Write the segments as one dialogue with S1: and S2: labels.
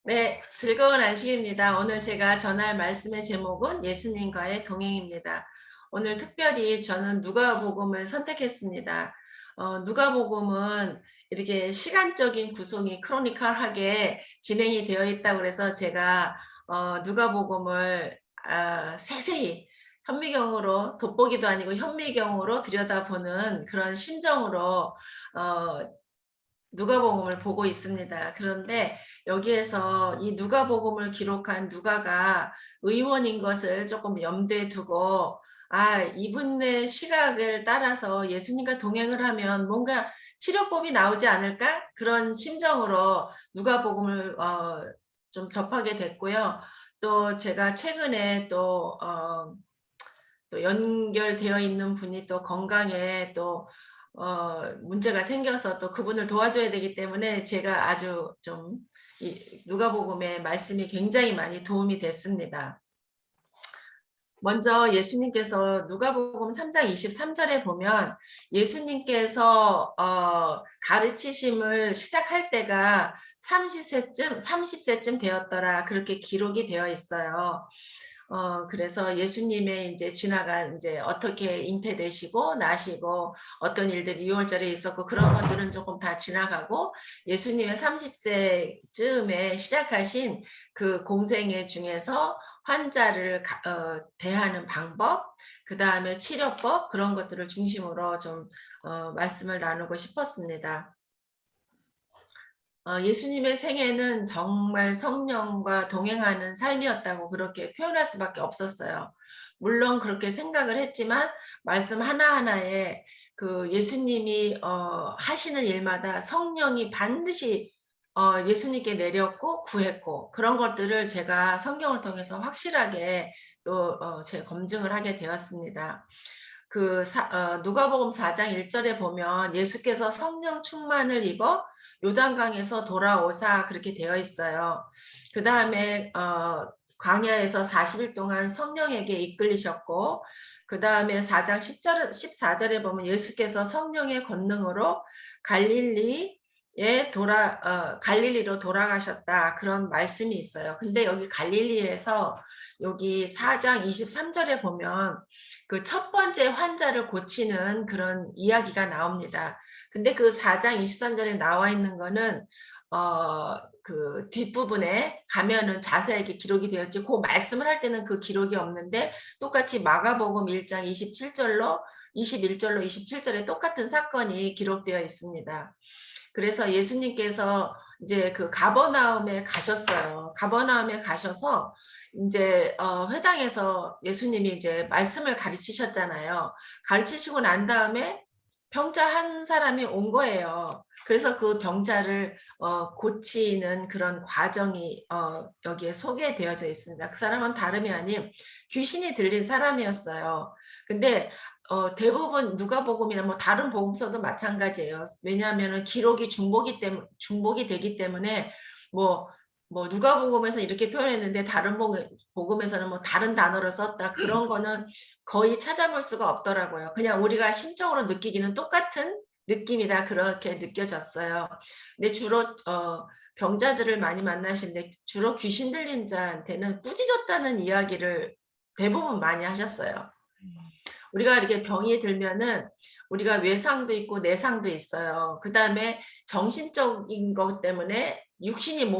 S1: 네, 즐거운 안식입니다. 오늘 제가 전할 말씀의 제목은 예수님과의 동행입니다. 오늘 특별히 저는 누가복음을 선택했습니다. 누가복음은 이렇게 시간적인 구성이 크로니컬하게 진행이 되어 있다고 그래서 제가 누가복음을 세세히 현미경으로, 돋보기도 아니고 현미경으로 들여다보는 그런 심정으로 누가복음을 보고 있습니다. 그런데 여기에서 이 누가복음을 기록한 누가가 의원인 것을 조금 염두에 두고 이분의 시각을 따라서 예수님과 동행을 하면 뭔가 치료법이 나오지 않을까? 그런 심정으로 누가복음을 좀 접하게 됐고요. 또 제가 최근에 또 연결되어 있는 분이 또 건강에 또 문제가 생겨서 또 그분을 도와줘야 되기 때문에 제가 아주 좀 이 누가복음의 말씀이 굉장히 많이 도움이 됐습니다. 먼저 예수님께서 누가복음 3장 23절에 보면 예수님께서 가르치심을 시작할 때가 30세쯤 되었더라 그렇게 기록이 되어 있어요. 그래서 예수님의 이제 지나간 이제 어떻게 잉태되시고 나시고 어떤 일들이 6월절에 있었고 그런 것들은 조금 다 지나가고 예수님의 30세쯤에 시작하신 그 공생애 중에서 환자를 대하는 방법, 그 다음에 치료법 그런 것들을 중심으로 좀 말씀을 나누고 싶었습니다. 예수님의 생애는 정말 성령과 동행하는 삶이었다고 그렇게 표현할 수밖에 없었어요. 물론 그렇게 생각을 했지만 말씀 하나하나에 그 예수님이 하시는 일마다 성령이 반드시 예수님께 내렸고 구했고 그런 것들을 제가 성경을 통해서 확실하게 또 제 검증을 하게 되었습니다. 누가복음 4장 1절에 보면 예수께서 성령 충만을 입어 요단강에서 돌아오사 그렇게 되어 있어요. 그 다음에 광야에서 40일 동안 성령에게 이끌리셨고 그 다음에 4장 14절에 보면 예수께서 성령의 권능으로 갈릴리로 돌아가셨다 그런 말씀이 있어요. 근데 여기 갈릴리에서 여기 4장 23절에 보면 그 첫 번째 환자를 고치는 그런 이야기가 나옵니다. 근데 그 4장 23절에 나와 있는 거는 그 뒷부분에 가면은 자세하게 기록이 되었지 그 말씀을 할 때는 그 기록이 없는데 똑같이 마가복음 1장 27절로 21절로 27절에 똑같은 사건이 기록되어 있습니다. 그래서 예수님께서 이제 그 가버나움에 가셨어요. 가버나움에 가셔서 이제 회당에서 예수님이 이제 말씀을 가르치셨잖아요. 가르치시고 난 다음에 병자 한 사람이 온 거예요. 그래서 그 병자를 고치는 그런 과정이 여기에 소개되어져 있습니다. 그 사람은 다름이 아닌 귀신이 들린 사람이었어요. 근데 대부분 누가복음이나 뭐 다른 복음서도 마찬가지예요. 왜냐하면 기록이 중복이 되기 때문에 뭐 누가복음에서 이렇게 표현했는데 다른 복음에서는 뭐 다른 단어를 썼다. 그런 거는 거의 찾아볼 수가 없더라고요. 그냥 우리가 심적으로 느끼기는 똑같은 느낌이다. 그렇게 느껴졌어요. 근데 주로 병자들을 많이 만나시는데 주로 귀신 들린 자한테는 꾸짖었다는 이야기를 대부분 많이 하셨어요. 우리가 이렇게 병이 들면은 우리가 외상도 있고 내상도 있어요. 그 다음에 정신적인 것 때문에 육신이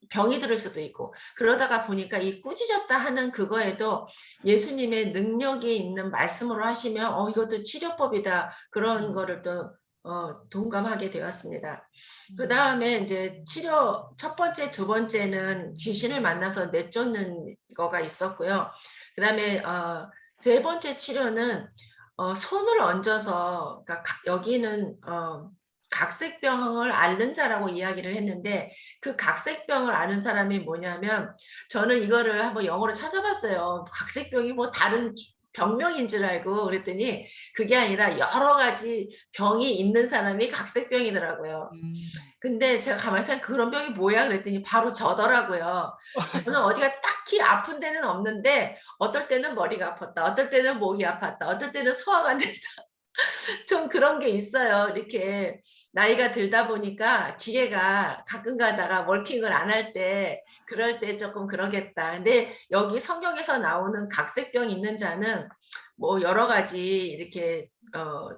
S1: 병이 들을 수도 있고 그러다가 보니까 이 꾸짖었다 하는 그거에도 예수님의 능력이 있는 말씀으로 하시면 이것도 치료법이다 그런 거를 또 동감하게 되었습니다. 그 다음에 이제 첫 번째, 두 번째는 귀신을 만나서 내쫓는 거가 있었고요. 그 다음에 세 번째 치료는 손을 얹어서 그러니까 여기는 각색병을 앓는 자라고 이야기를 했는데 그 각색병을 앓는 사람이 뭐냐면 저는 이거를 한번 영어로 찾아봤어요. 각색병이 뭐 다른 병명인 줄 알고 그랬더니 그게 아니라 여러 가지 병이 있는 사람이 각색병이더라고요.
S2: 음.
S1: 근데 제가 가만히 생각 그런 병이 뭐야 그랬더니 바로 저더라고요. 저는 어디가 딱히 아픈 데는 없는데 어떨 때는 머리가 아팠다. 어떨 때는 목이 아팠다. 어떨 때는 소화가 안 된다. 좀 그런 게 있어요. 이렇게 나이가 들다 보니까 기계가 가끔 가다가 워킹을 안 할 때 그럴 때 조금 그러겠다. 근데 여기 성경에서 나오는 각색병 있는 자는 뭐 여러 가지 이렇게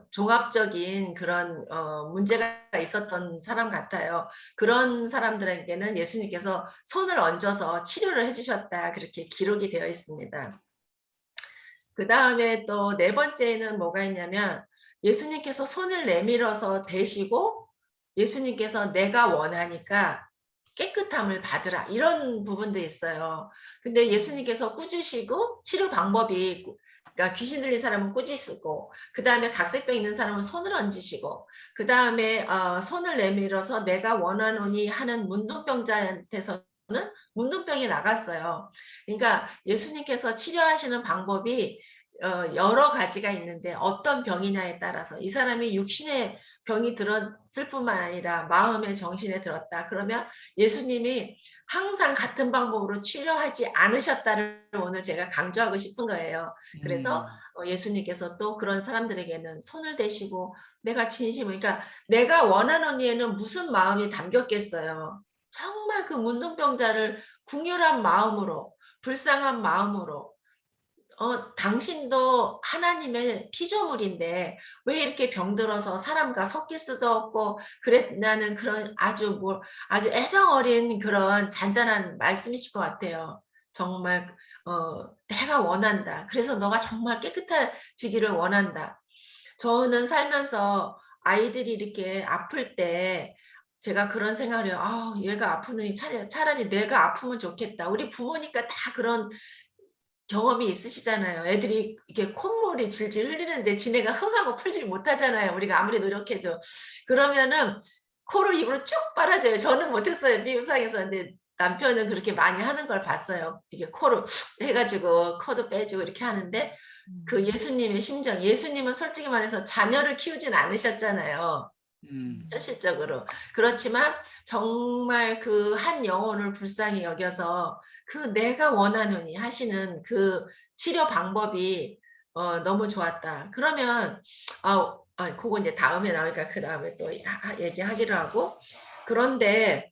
S1: 종합적인 그런 문제가 있었던 사람 같아요. 그런 사람들에게는 예수님께서 손을 얹어서 치료를 해 주셨다. 그렇게 기록이 되어 있습니다. 그다음에 또 네 번째는 뭐가 있냐면 예수님께서 손을 내밀어서 대시고 예수님께서 "내가 원하니까 깨끗함을 받으라." 이런 부분도 있어요. 근데 예수님께서 꾸짖으시고 치료 방법이 그러니까 귀신 들린 사람은 꾸짖으시고 그다음에 각색병 있는 사람은 손을 얹으시고 그다음에 손을 내밀어서 "내가 원하노니." 하는 문둥병자한테서는 문둥병이 나갔어요. 그러니까 예수님께서 치료하시는 방법이 여러 가지가 있는데 어떤 병이냐에 따라서 이 사람이 육신의 병이 들었을 뿐만 아니라 마음의 정신에 들었다. 그러면 예수님이 항상 같은 방법으로 치료하지 않으셨다를 오늘 제가 강조하고 싶은 거예요. 그래서
S2: 음.
S1: 예수님께서 또 그런 사람들에게는 손을 대시고 내가 진심을 그러니까 내가 원하는 이에는 무슨 마음이 담겼겠어요. 정말 그 문둥병자를 궁휼한 마음으로 불쌍한 마음으로 당신도 하나님의 피조물인데 왜 이렇게 병들어서 사람과 섞일 수도 없고 그랬냐는 그런 아주 애정 어린 그런 잔잔한 말씀이실 것 같아요. 정말 "내가 원한다. 그래서 너가 정말 깨끗해지기를 원한다." 저는 살면서 아이들이 이렇게 아플 때 제가 그런 생각을 해요. '아 얘가 아프니 차라리 내가 아프면 좋겠다.' 우리 부모니까 다 그런 경험이 있으시잖아요. 애들이 이렇게 콧물이 질질 흘리는데 지네가 흥하고 풀질 못하잖아요, 우리가 아무리 노력해도. 그러면은 코를 입으로 쭉 빨아줘요. 저는 못했어요, 비유상에서. 근데 남편은 그렇게 많이 하는 걸 봤어요. 이게 코를 해 가지고 코도 빼주고 이렇게 하는데 그
S2: 음.
S1: 예수님의 심정 예수님은 솔직히 말해서 자녀를 키우진 않으셨잖아요.
S2: 음.
S1: 현실적으로. 그렇지만 정말 그 한 영혼을 불쌍히 여겨서 그 "내가 원하노니." 하시는 그 치료 방법이 너무 좋았다. 그러면 고거 인제 다음에 나오니까 그다음에 또 얘기하기로 하고 그런데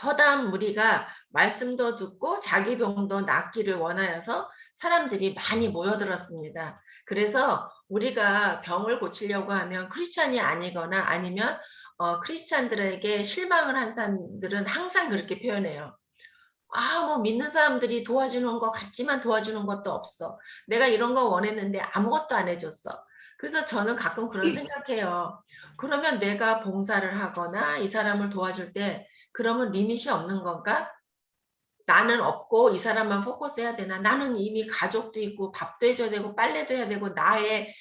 S1: 허다한 무리가 말씀도 듣고 자기 병도 낫기를 원하여서 사람들이 많이 모여들었습니다. 그래서 우리가 병을 고치려고 하면 크리스찬이 아니거나 아니면 크리스찬들에게 실망을 한 사람들은 항상 그렇게 표현해요. 뭐 믿는 사람들이 도와주는 것 같지만 도와주는 것도 없어. 내가 이런 거 원했는데 아무것도 안 해 줬어. 그래서 저는 가끔 그런 생각해요. 그러면 내가 봉사를 하거나 이 사람을 도와줄 때 그러면 리밋이 없는 건가? 나는 없고 이 사람만 포커스해야 되나? 나는 이미 가족도 있고 밥도 해 줘야 되고 빨래도 해야 되고 나의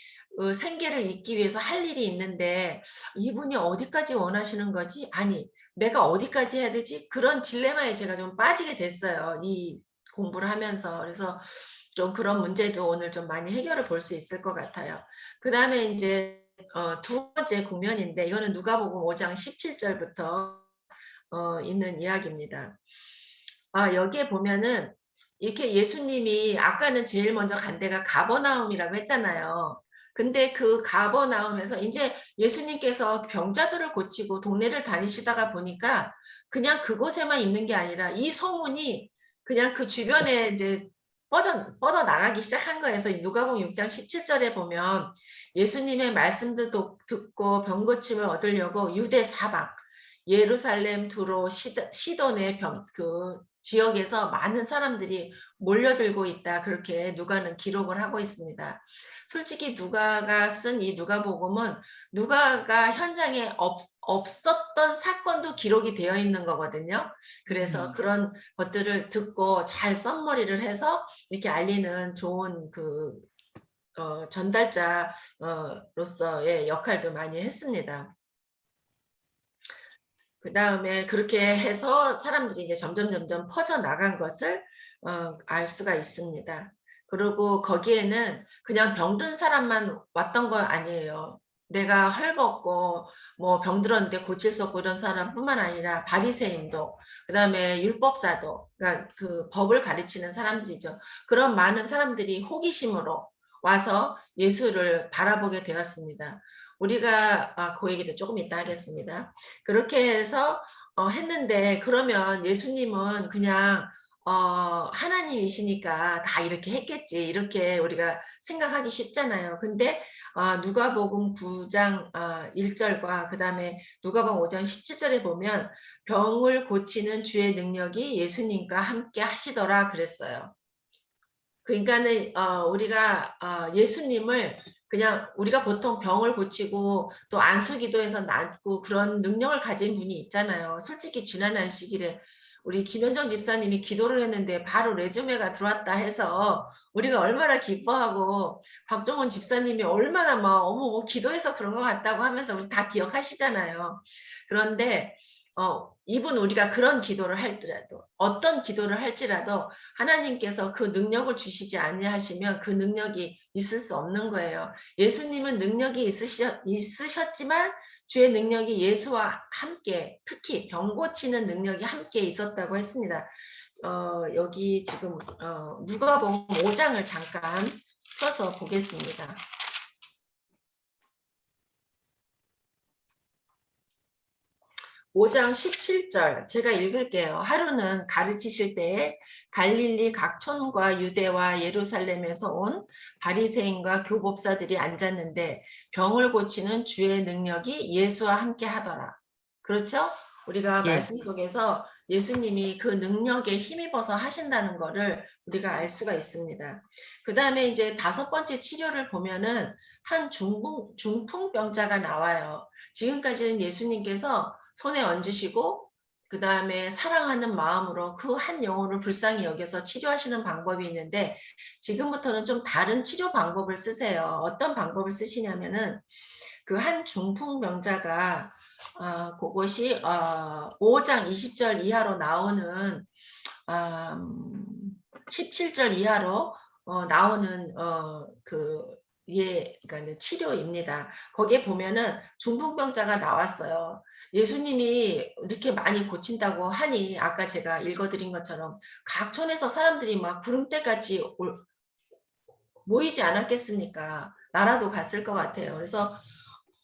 S1: 생계를 잇기 위해서 할 일이 있는데 이분이 어디까지 원하시는 거지? 아니 내가 어디까지 해야 되지? 그런 딜레마에 제가 좀 빠지게 됐어요, 이 공부를 하면서. 그래서 좀 그런 문제도 오늘 좀 많이 해결을 볼 수 있을 것 같아요. 그다음에 인제 두 번째 국면인데 이거는 누가복음 5장 17 절부터 있는 이야기입니다. 여기에 보면은 이렇게 예수님이 아까는 제일 먼저 간 데가 가버나움이라고 했잖아요. 근데 그 가버나움에서 인제 예수님께서 병자들을 고치고 동네를 다니시다가 보니까 그냥 그곳에만 있는 게 아니라 이 소문이 그냥 그 주변에 인제 뻗어나가기 시작한 거예요. 그래서 누가복음 6장 17 절에 보면 예수님의 말씀도 듣고 병 고침을 얻으려고 유대 사방 예루살렘 두로 시돈의 그 지역에서 많은 사람들이 몰려들고 있다. 그렇게 누가는 기록을 하고 있습니다. 솔직히 누가가 쓴 이 누가복음은 누가가 현장에 없었던 사건도 기록이 되어 있는 거거든요. 그래서
S2: 음.
S1: 그런 것들을 듣고 잘 썸머리를 해서 이렇게 알리는 좋은 전달자 로서의 역할도 많이 했습니다. 그다음에 그렇게 해서 사람들이 이제 점점 퍼져나간 것을 알 수가 있습니다. 그리고 거기에는 그냥 병든 사람만 왔던 건 아니에요. 내가 헐벗고 뭐 병들었는데 고칠 수 없고 이런 사람뿐만 아니라 바리새인도 그다음에 율법사도 그러니까 그 법을 가르치는 사람들이죠. 그런 많은 사람들이 호기심으로 와서 예수를 바라보게 되었습니다. 우리가 그 얘기도 조금 이따 하겠습니다. 그렇게 해서 했는데 그러면 예수님은 그냥 하나님이시니까 다 이렇게 했겠지 이렇게 우리가 생각하기 쉽잖아요. 근데 누가복음 9장 1절과 그 다음에 누가복음 5장 17절에 보면 병을 고치는 주의 능력이 예수님과 함께 하시더라 그랬어요. 그러니까는 우리가 예수님을 그냥 우리가 보통 병을 고치고 또 안수기도해서 낫고 그런 능력을 가진 분이 있잖아요. 솔직히 지난 안식일에 우리 김현정 집사님이 기도를 했는데 바로 레주메가 들어왔다 해서 우리가 얼마나 기뻐하고 박정원 집사님이 얼마나 막 어머 뭐 기도해서 그런 것 같다고 하면서 우리 다 기억하시잖아요. 그런데 이분 우리가 그런 기도를 할지라도 어떤 기도를 할지라도 하나님께서 그 능력을 주시지 아니하시면 그 능력이 있을 수 없는 거예요. 예수님은 능력이 있으셨지만 주의 능력이 예수와 함께 특히 병 고치는 능력이 함께 있었다고 했습니다. 여기 지금 누가복음 5장을 잠깐 펴서 보겠습니다. 5장 17절 제가 읽을게요. 하루는 가르치실 때에 갈릴리 각촌과 유대와 예루살렘에서 온 바리새인과 교법사들이 앉았는데 병을 고치는 주의 능력이 예수와 함께 하더라. 그렇죠? 우리가
S2: 예.
S1: 말씀 속에서 예수님이 그 능력에 힘입어서 하신다는 것을 우리가 알 수가 있습니다. 그 다음에 이제 5번째 치료를 보면은 한 중풍병자가 나와요. 지금까지는 예수님께서 손에 얹으시고 그 다음에 사랑하는 마음으로 그 한 영혼을 불쌍히 여겨서 치료하시는 방법이 있는데 지금부터는 좀 다른 치료 방법을 쓰세요. 어떤 방법을 쓰시냐면은 그 한 중풍병자가 그것이 5장 20절 이하로 나오는 17절 이하로 나오는 그러니까 치료입니다. 거기에 보면은 중풍병자가 나왔어요. 예수님이 이렇게 많이 고친다고 하니 아까 제가 읽어드린 것처럼 각촌에서 사람들이 막 구름대같이 모이지 않았겠습니까? 나라도 갔을 것 같아요. 그래서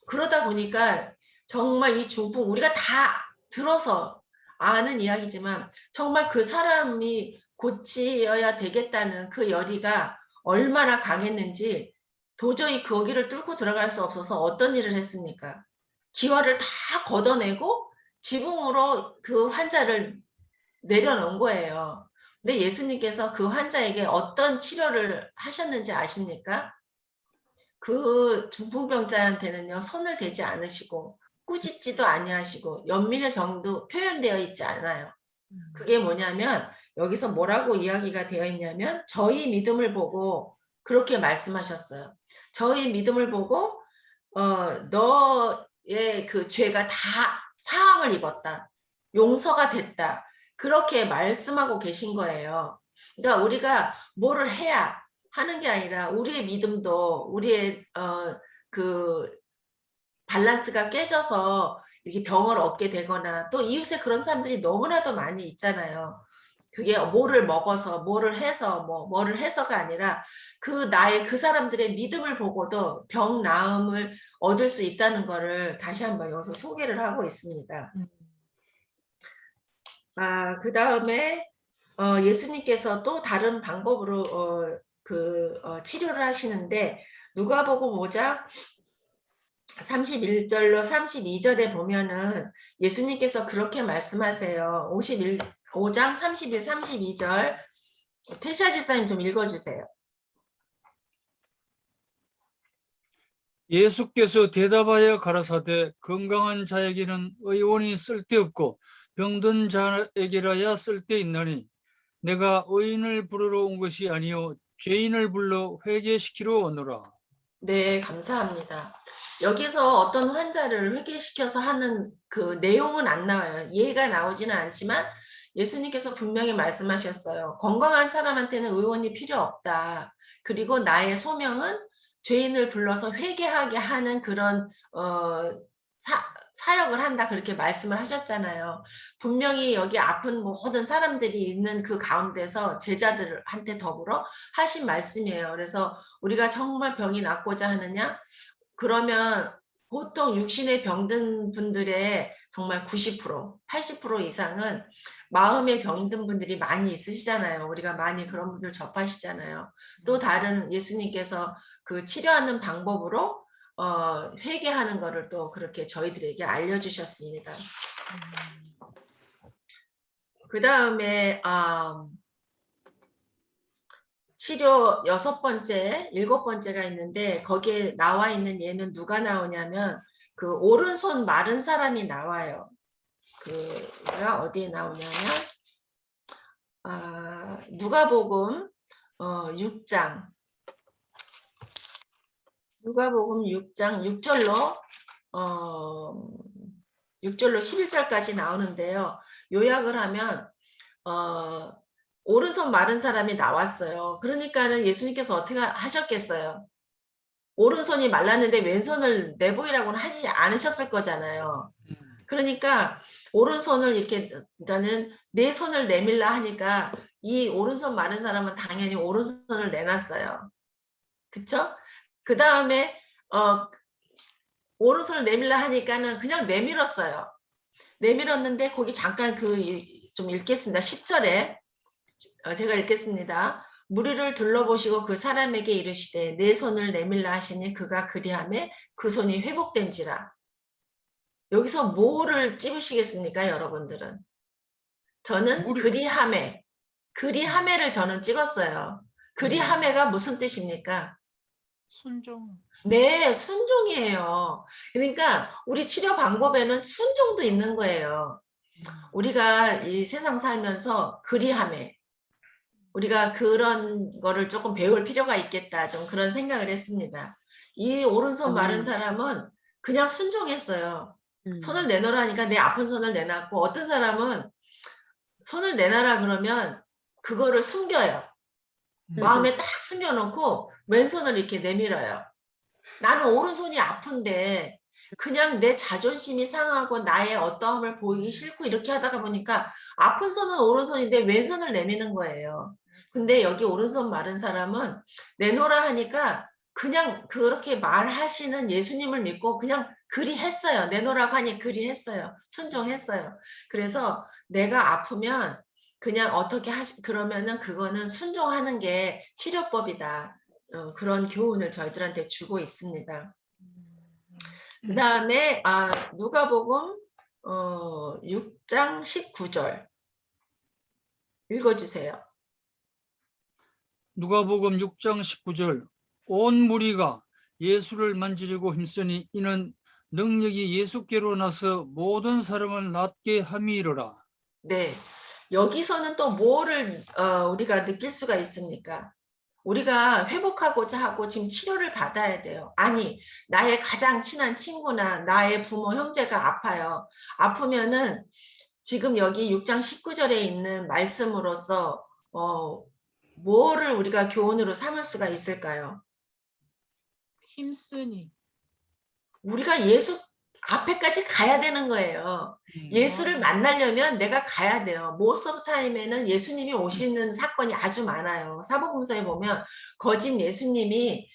S1: 그러다 보니까 정말 이 중풍 우리가 다 들어서 아는 이야기지만 정말 그 사람이 고치어야 되겠다는 그 열의가 얼마나 강했는지 도저히 거기를 뚫고 들어갈 수 없어서 어떤 일을 했습니까? 기와를 다 걷어내고 지붕으로 그 환자를 내려놓은 거예요. 근데 예수님께서 그 환자에게 어떤 치료를 하셨는지 아십니까? 그 중풍병자한테는요, 손을 대지 않으시고, 꾸짖지도 아니하시고, 연민의 정도 표현되어 있지 않아요. 그게 뭐냐면, 여기서 뭐라고 이야기가 되어 있냐면, 저희 믿음을 보고 그렇게 말씀하셨어요. 저희 믿음을 보고, 너의 그 죄가 다 사함을 입었다. 용서가 됐다. 그렇게 말씀하고 계신 거예요. 그러니까 우리가 뭐를 해야 하는 게 아니라 우리의 믿음도 우리의 그 밸런스가 깨져서 이렇게 병을 얻게 되거나 또 이웃에 그런 사람들이 너무나도 많이 있잖아요. 그게 뭐를 먹어서 뭐를 해서 뭐를 해서가 아니라 그 나의 그 사람들의 믿음을 보고도 병 나음을 얻을 수 있다는 거를 다시 한번 여기서 소개를 하고 있습니다. 그 다음에 예수님께서 또 다른 방법으로 치료를 하시는데 누가복음 5장 31절로 32절에 보면은 예수님께서 그렇게 말씀하세요. 5장 31, 32절 태샤 집사님 좀 읽어주세요.
S2: 예수께서 대답하여 가라사대 건강한 자에게는 의원이 쓸데없고 병든 자에게라야 쓸데있나니 내가 의인을 부르러 온 것이 아니요 죄인을 불러 회개시키러 오노라.
S1: 네, 감사합니다. 여기서 어떤 환자를 회개시켜서 하는 그 내용은 안 나와요. 이해가 나오지는 않지만 예수님께서 분명히 말씀하셨어요. 건강한 사람한테는 의원이 필요 없다. 그리고 나의 소명은 죄인을 불러서 회개하게 하는 그런 사역을 한다 그렇게 말씀을 하셨잖아요. 분명히 여기 아픈 모든 사람들이 있는 그 가운데서 제자들한테 더불어 하신 말씀이에요. 그래서 우리가 정말 병이 낫고자 하느냐? 그러면 보통 육신의 병든 분들의 정말 90%, 80% 이상은 마음의 병든 분들이 많이 있으시잖아요. 우리가 많이 그런 분들 접하시잖아요. 또 다른 예수님께서 그 치료하는 방법으로 회개하는 거를 또 그렇게 저희들에게 알려주셨습니다. 그 다음에 치료 6번째, 7번째가 있는데 거기에 나와 있는 얘는 누가 나오냐면 그 오른손 마른 사람이 나와요. 그가 어디에 나오냐면 누가복음 6장 누가복음 6장 6절로 6절로 11절까지 나오는데요. 요약을 하면 오른손 마른 사람이 나왔어요. 그러니까는 예수님께서 어떻게 하셨겠어요? 오른손이 말랐는데 왼손을 내보이라고는 하지 않으셨을 거잖아요. 그러니까 오른손을 이렇게 나는 내 손을 내밀라 하니까 이 오른손 마른 사람은 당연히 오른손을 내놨어요. 그쵸? 그 다음에 오른손을 내밀라 하니까는 그냥 내밀었어요. 내밀었는데 거기 잠깐 좀 읽겠습니다. 10절에 제가 읽겠습니다. 무리를 둘러보시고 그 사람에게 이르시되 내 손을 내밀라 하시니 그가 그리하매 그 손이 회복된지라. 여기서 뭐를 찝으시겠습니까, 여러분들은? 저는 그리하매를 저는 찍었어요. 그리하매가 무슨 뜻입니까?
S3: 순종.
S1: 네, 순종이에요. 그러니까 우리 치료 방법에는 순종도 있는 거예요. 우리가 이 세상 살면서 그리하매, 우리가 그런 거를 조금 배울 필요가 있겠다. 좀 그런 생각을 했습니다. 이 오른손 마른 사람은 그냥 순종했어요. 손을 내놓으라니까 내 아픈 손을 내놨고, 어떤 사람은 손을 내놔라 그러면 그거를 숨겨요. 마음에 딱 숨겨놓고 왼손을 이렇게 내밀어요. 나는 오른손이 아픈데 그냥 내 자존심이 상하고 나의 어떠함을 보이기 싫고 이렇게 하다가 보니까 아픈 손은 오른손인데 왼손을 내미는 거예요. 근데 여기 오른손 마른 사람은 내놓으라 하니까 그냥 그렇게 말하시는 예수님을 믿고 그냥 그리했어요. 내놓으라고 하니 그리했어요. 순종했어요. 그래서 내가 아프면 그냥 어떻게 그러면은 그거는 순종하는 게 치료법이다. 그런 교훈을 저희들한테 주고 있습니다. 그 다음에 누가복음 6장 19절 읽어주세요.
S2: 누가복음 6장 19절 온 무리가 예수를 만지려고 힘쓰니 이는 능력이 예수께로 나서 모든 사람을 낫게 함이로라.
S1: 네, 여기서는 또 뭐를 우리가 느낄 수가 있습니까? 우리가 회복하고자 하고 지금 치료를 받아야 돼요. 아니, 나의 가장 친한 친구나 나의 부모, 형제가 아파요. 아프면은 지금 여기 6장 19절에 있는 말씀으로서 뭐를 우리가 교훈으로 삼을 수가 있을까요?
S3: 힘쓰니.
S1: 우리가 예수 앞에까지 가야 되는 거예요. 예수를 만나려면 내가 가야 돼요. most of time에는 예수님이 오시는 사건이 아주 많아요. 사복음서에 보면 거짓 예수님이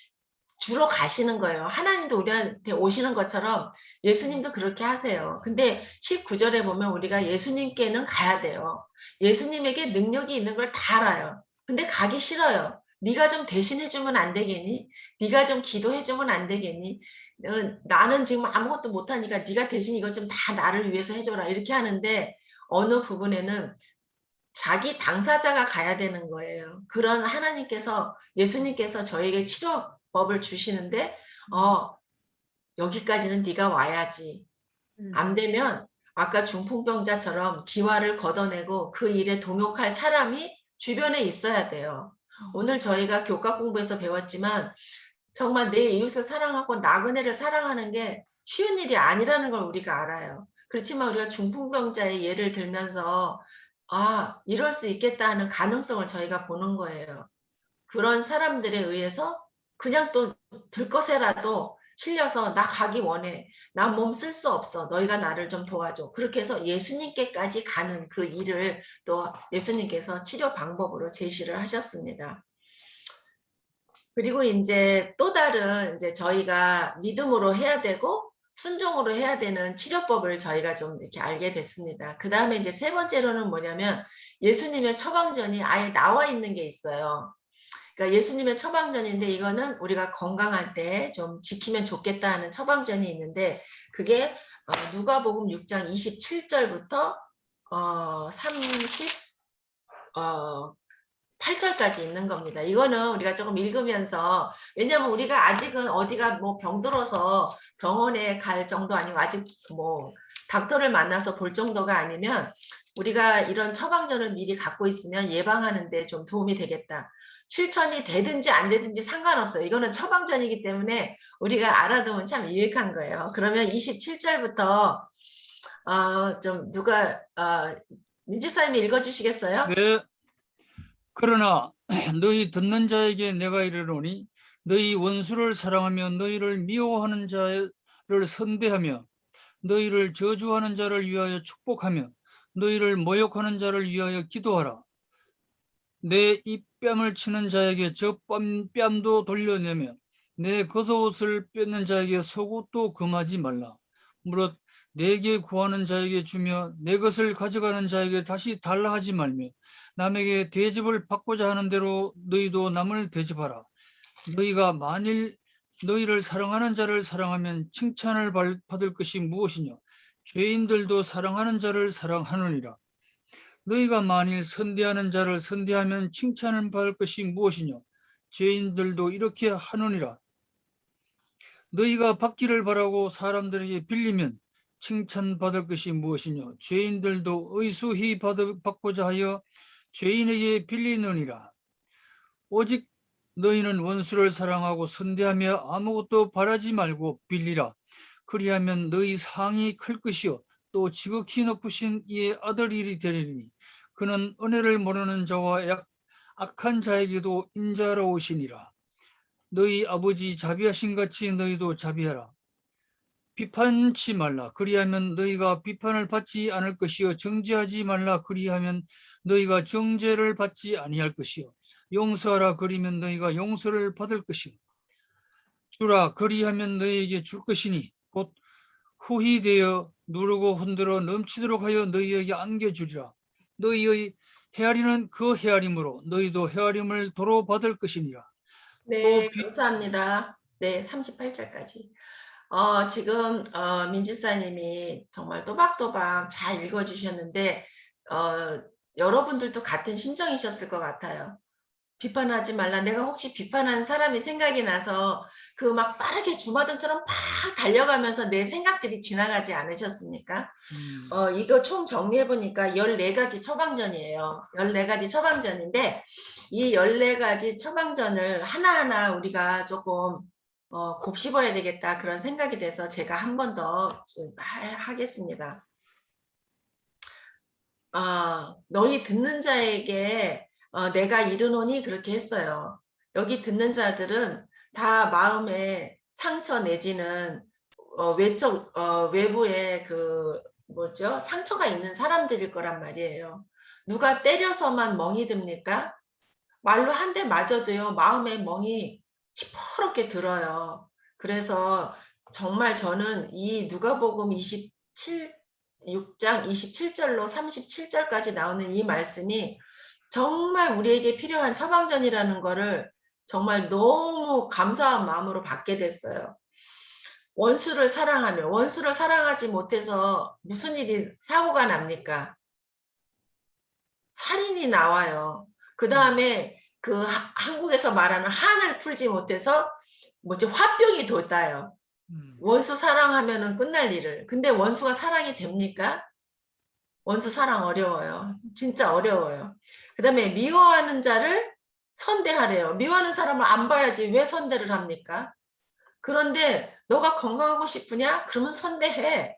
S1: 주로 가시는 거예요. 하나님도 우리한테 오시는 것처럼 예수님도 그렇게 하세요. 근데 19절에 보면 우리가 예수님께는 가야 돼요. 예수님에게 능력이 있는 걸 다 알아요. 근데 가기 싫어요. 네가 좀 대신해주면 안 되겠니? 네가 좀 기도해주면 안 되겠니? 나는 지금 아무것도 못하니까 네가 대신 이것 좀 다 나를 위해서 해줘라. 이렇게 하는데 어느 부분에는 자기 당사자가 가야 되는 거예요. 그런 하나님께서 예수님께서 저에게 치료법을 주시는데 여기까지는 네가 와야지. 안 되면 아까 중풍병자처럼 기와를 걷어내고 그 일에 동역할 사람이 주변에 있어야 돼요. 오늘 저희가 교과 공부에서 배웠지만 정말 내 이웃을 사랑하고 나그네를 사랑하는 게 쉬운 일이 아니라는 걸 우리가 알아요. 그렇지만 우리가 중풍병자의 예를 들면서 이럴 수 있겠다 하는 가능성을 저희가 보는 거예요. 그런 사람들에 의해서 그냥 또 들것에라도 실려서 나 가기 원해. 나 몸 쓸 수 없어. 너희가 나를 좀 도와줘. 그렇게 해서 예수님께까지 가는 그 일을 또 예수님께서 치료 방법으로 제시를 하셨습니다. 그리고 이제 또 다른 이제 저희가 믿음으로 해야 되고 순종으로 해야 되는 치료법을 저희가 좀 이렇게 알게 됐습니다. 그 다음에 이제 세 번째로는 뭐냐면 예수님의 처방전이 아예 나와 있는 게 있어요. 그러니까 예수님의 처방전인데 이거는 우리가 건강할 때 좀 지키면 좋겠다 하는 처방전이 있는데 그게 누가복음 6장 27절부터 8절까지 있는 겁니다. 이거는 우리가 조금 읽으면서 왜냐하면 우리가 아직은 어디가 뭐 병들어서 병원에 갈 정도 아니고 아직 뭐 닥터를 만나서 볼 정도가 아니면 우리가 이런 처방전을 미리 갖고 있으면 예방하는 데 좀 도움이 되겠다. 실천이 되든지 안 되든지 상관없어요. 이거는 처방전이기 때문에 우리가 알아두면 참 유익한 거예요. 그러면 27절부터 좀 누가 민지사님이 읽어주시겠어요?
S2: 네. 그러나 너희 듣는 자에게 내가 이르노니 너희 원수를 사랑하며 너희를 미워하는 자를 선대하며 너희를 저주하는 자를 위하여 축복하며 너희를 모욕하는 자를 위하여 기도하라. 내 입뺨을 치는 자에게 저 뺨도 돌려내며 내 겉옷을 뺏는 자에게 속옷도 금하지 말라. 무릇 내게 구하는 자에게 주며 내 것을 가져가는 자에게 다시 달라 하지 말며 남에게 대접을 받고자 하는 대로 너희도 남을 대접하라. 너희가 만일 너희를 사랑하는 자를 사랑하면 칭찬을 받을 것이 무엇이냐? 죄인들도 사랑하는 자를 사랑하느니라. 너희가 만일 선대하는 자를 선대하면 칭찬을 받을 것이 무엇이냐? 죄인들도 이렇게 하느니라. 너희가 받기를 바라고 사람들에게 빌리면 칭찬받을 것이 무엇이냐? 죄인들도 의수히 받고자 하여 죄인에게 빌리느니라. 오직 너희는 원수를 사랑하고 선대하며 아무것도 바라지 말고 빌리라. 그리하면 너희 상이 클 것이요 또 지극히 높으신 이의 아들이 되리니 그는 은혜를 모르는 자와 악한 자에게도 인자하러 오시니라. 너희 아버지 자비하신 같이 너희도 자비하라. 비판치 말라. 그리하면 너희가 비판을 받지 않을 것이요 정죄하지 말라. 그리하면 너희가 정죄를 받지 아니할 것이요 용서하라. 그리면 너희가 용서를 받을 것이요 주라. 그리하면 너희에게 줄 것이니 곧 후히 되어 누르고 흔들어 넘치도록 하여 너희에게 안겨주리라. 너희의 헤아리는 그 헤아림으로 너희도 헤아림을 도로 받을 것이니라. 또
S1: 네, 감사합니다. 네, 38절까지. 지금 민지사님이 정말 또박또박 잘 읽어주셨는데 여러분들도 같은 심정이셨을 것 같아요. 비판하지 말라. 내가 혹시 비판한 사람이 생각이 나서 그 막 빠르게 주마등처럼 막 달려가면서 내 생각들이 지나가지 않으셨습니까? 이거 총 정리해보니까 14가지 처방전이에요. 14가지 처방전인데 이 14가지 처방전을 하나하나 우리가 조금 곱씹어야 되겠다 그런 생각이 돼서 제가 한 번 더 하겠습니다. 너희 듣는 자에게 내가 이르노니 그렇게 했어요. 여기 듣는 자들은 다 마음에 상처 내지는 외부에 그 뭐죠? 상처가 있는 사람들일 거란 말이에요. 누가 때려서만 멍이 듭니까? 말로 한 대 맞아도요, 마음에 멍이 시퍼렇게 들어요. 그래서 정말 저는 이 누가복음 6장 27절로 37절까지 나오는 이 말씀이 정말 우리에게 필요한 처방전이라는 거를 정말 너무 감사한 마음으로 받게 됐어요. 원수를 사랑하며 원수를 사랑하지 못해서 무슨 일이 사고가 납니까? 살인이 나와요. 그 다음에 그 한국에서 말하는 한을 풀지 못해서 뭐지 화병이 돋아요. 원수 사랑하면은 끝날 일을. 근데 원수가 사랑이 됩니까? 원수 사랑 어려워요. 진짜 어려워요. 그 다음에 미워하는 자를 선대하래요. 미워하는 사람을 안 봐야지 왜 선대를 합니까? 그런데 너가 건강하고 싶으냐? 그러면 선대해.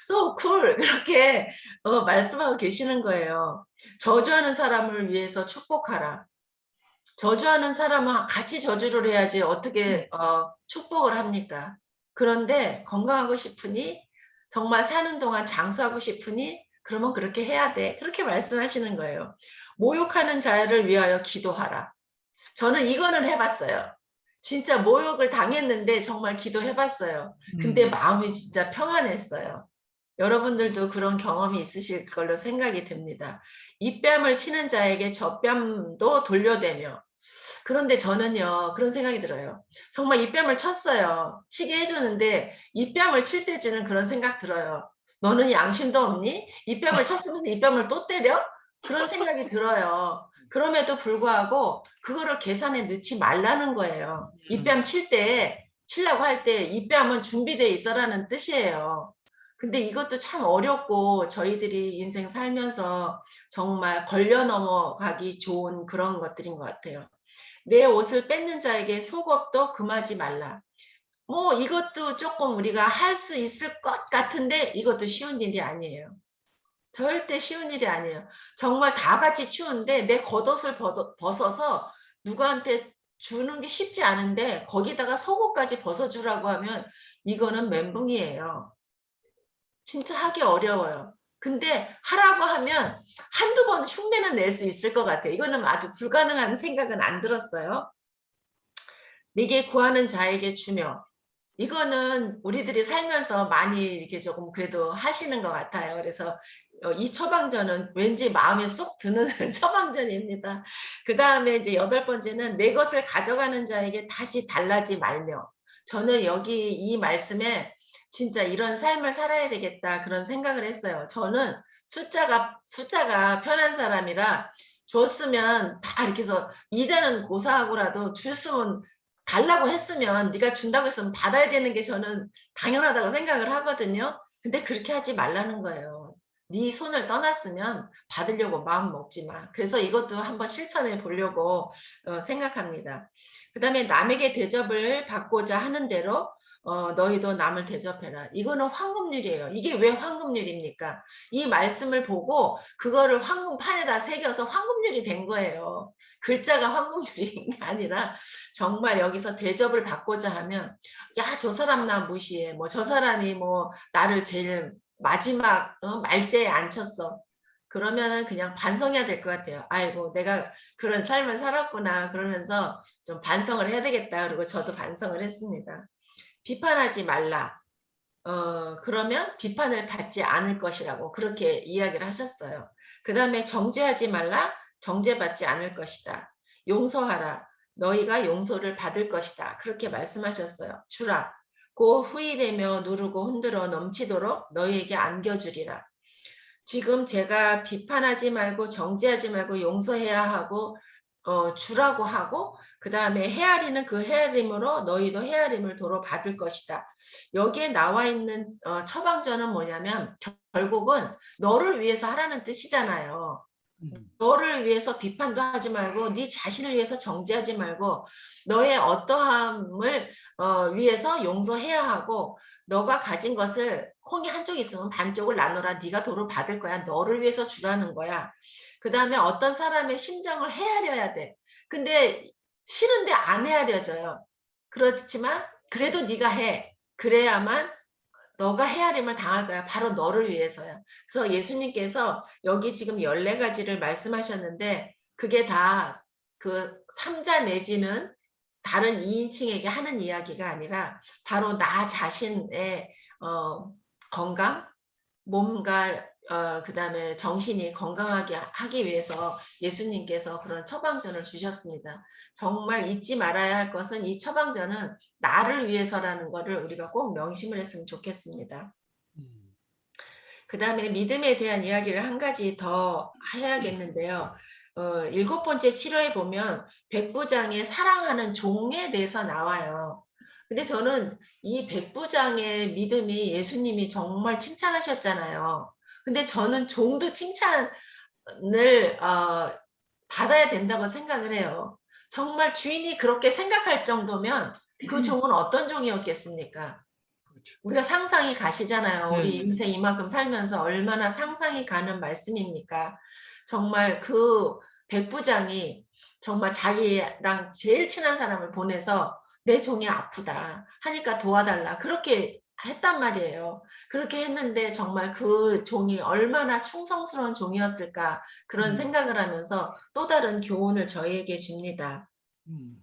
S1: So cool. 그렇게 말씀하고 계시는 거예요. 저주하는 사람을 위해서 축복하라. 저주하는 사람은 같이 저주를 해야지 어떻게 축복을 합니까? 그런데 건강하고 싶으니 정말 사는 동안 장수하고 싶으니 그러면 그렇게 해야 돼. 그렇게 말씀하시는 거예요. 모욕하는 자를 위하여 기도하라. 저는 이거는 해봤어요. 진짜 모욕을 당했는데 정말 기도해봤어요. 근데
S2: 음,
S1: 마음이 진짜 평안했어요. 여러분들도 그런 경험이 있으실 걸로 생각이 됩니다. 입뺨을 치는 자에게 젖뺨도 돌려대며. 그런데 저는요, 그런 생각이 들어요. 정말 입뺨을 쳤어요. 치게 해주는데 입뺨을 칠 때지는 그런 생각 들어요. 너는 양심도 없니? 입뺨을 쳤으면서 입뺨을 또 때려? 그런 생각이 들어요. 그럼에도 불구하고 그거를 계산에 넣지 말라는 거예요. 입뺨 칠 때, 치려고 할 때 입뺨은 준비되어 있어라는 뜻이에요. 근데 이것도 참 어렵고 저희들이 인생 살면서 정말 걸려 넘어가기 좋은 그런 것들인 것 같아요. 내 옷을 뺏는 자에게 속옷도 금하지 말라. 뭐 이것도 조금 우리가 할 수 있을 것 같은데 이것도 쉬운 일이 아니에요. 절대 쉬운 일이 아니에요. 정말 다 같이 추운데 내 겉옷을 벗어서 누구한테 주는 게 쉽지 않은데 거기다가 속옷까지 벗어주라고 하면 이거는 멘붕이에요. 진짜 하기 어려워요. 근데 하라고 하면 한두 번 흉내는 낼 수 있을 것 같아요. 이거는 아주 불가능한 생각은 안 들었어요. 네게 구하는 자에게 주며. 이거는 우리들이 살면서 많이 이렇게 조금 그래도 하시는 것 같아요. 그래서 이 처방전은 왠지 마음에 쏙 드는 처방전입니다. 그 다음에 이제 8번째는 내 것을 가져가는 자에게 다시 달라지 말며. 저는 여기 이 말씀에 진짜 이런 삶을 살아야 되겠다 그런 생각을 했어요. 저는 숫자가 편한 사람이라 줬으면 다 이렇게 해서 이자는 고사하고라도 줬으면 달라고 했으면 네가 준다고 했으면 받아야 되는 게 저는 당연하다고 생각을 하거든요. 근데 그렇게 하지 말라는 거예요. 네 손을 떠났으면 받으려고 마음 먹지 마. 그래서 이것도 한번 실천해 보려고 생각합니다. 그 다음에 남에게 대접을 받고자 하는 대로 너희도 남을 대접해라. 이거는 황금률이에요. 이게 왜 황금률입니까? 이 말씀을 보고 그거를 황금판에다 새겨서 황금률이 된 거예요. 글자가 황금률인 게 아니라 정말 여기서 대접을 받고자 하면 야, 저 사람 나 무시해. 뭐 저 사람이 뭐 나를 제일 마지막 말제에 앉혔어. 그러면은 그냥 반성해야 될 것 같아요. 아이고, 내가 그런 삶을 살았구나. 그러면서 좀 반성을 해야 되겠다. 그리고 저도 반성을 했습니다. 비판하지 말라. 그러면 비판을 받지 않을 것이라고 그렇게 이야기를 하셨어요. 그 다음에 정죄하지 말라. 정죄받지 않을 것이다. 용서하라. 너희가 용서를 받을 것이다. 그렇게 말씀하셨어요. 주라. 고 후이되며 누르고 흔들어 넘치도록 너희에게 안겨주리라. 지금 제가 비판하지 말고 정죄하지 말고 용서해야 하고 주라고 하고 그 다음에 헤아리는 그 헤아림으로 너희도 헤아림을 도로 받을 것이다. 여기에 나와 있는 처방전은 뭐냐면 결국은 너를 위해서 하라는 뜻이잖아요. 너를 위해서 비판도 하지 말고 네 자신을 위해서 정죄하지 말고 너의 어떠함을 위해서 용서해야 하고 너가 가진 것을 콩이 한쪽 있으면 반쪽을 나눠라. 네가 도를 받을 거야. 너를 위해서 주라는 거야. 그 다음에 어떤 사람의 심정을 헤아려야 돼. 근데 싫은데 안 헤아려져요. 그렇지만 그래도 네가 해. 그래야만 너가 헤아림을 당할 거야. 바로 너를 위해서야. 그래서 예수님께서 여기 지금 14가지를 말씀하셨는데 그게 다 그 3자 내지는 다른 2인칭에게 하는 이야기가 아니라 바로 나 자신의 건강, 몸과 그다음에 정신이 건강하게 하기 위해서 예수님께서 그런 처방전을 주셨습니다. 정말 잊지 말아야 할 것은 이 처방전은 나를 위해서라는 것을 우리가 꼭 명심을 했으면 좋겠습니다. 그다음에 믿음에 대한 이야기를 한 가지 더 해야겠는데요. 7번째 치료에 보면 백부장의 사랑하는 종에 대해서 나와요. 근데 저는 이 백부장의 믿음이 예수님이 정말 칭찬하셨잖아요. 근데 저는 종도 칭찬을 받아야 된다고 생각을 해요. 정말 주인이 그렇게 생각할 정도면 그 종은 어떤 종이었겠습니까?
S2: 그렇죠.
S1: 우리가 상상이 가시잖아요. 우리
S2: 네,
S1: 인생 이만큼 살면서 얼마나 상상이 가는 말씀입니까? 정말 그 백부장이 정말 자기랑 제일 친한 사람을 보내서 내 종이 아프다 하니까 도와달라. 그렇게 했단 말이에요. 그렇게 했는데 정말 그 종이 얼마나 충성스러운 종이었을까 그런 생각을 하면서 또 다른 교훈을 저희에게 줍니다.
S2: 음.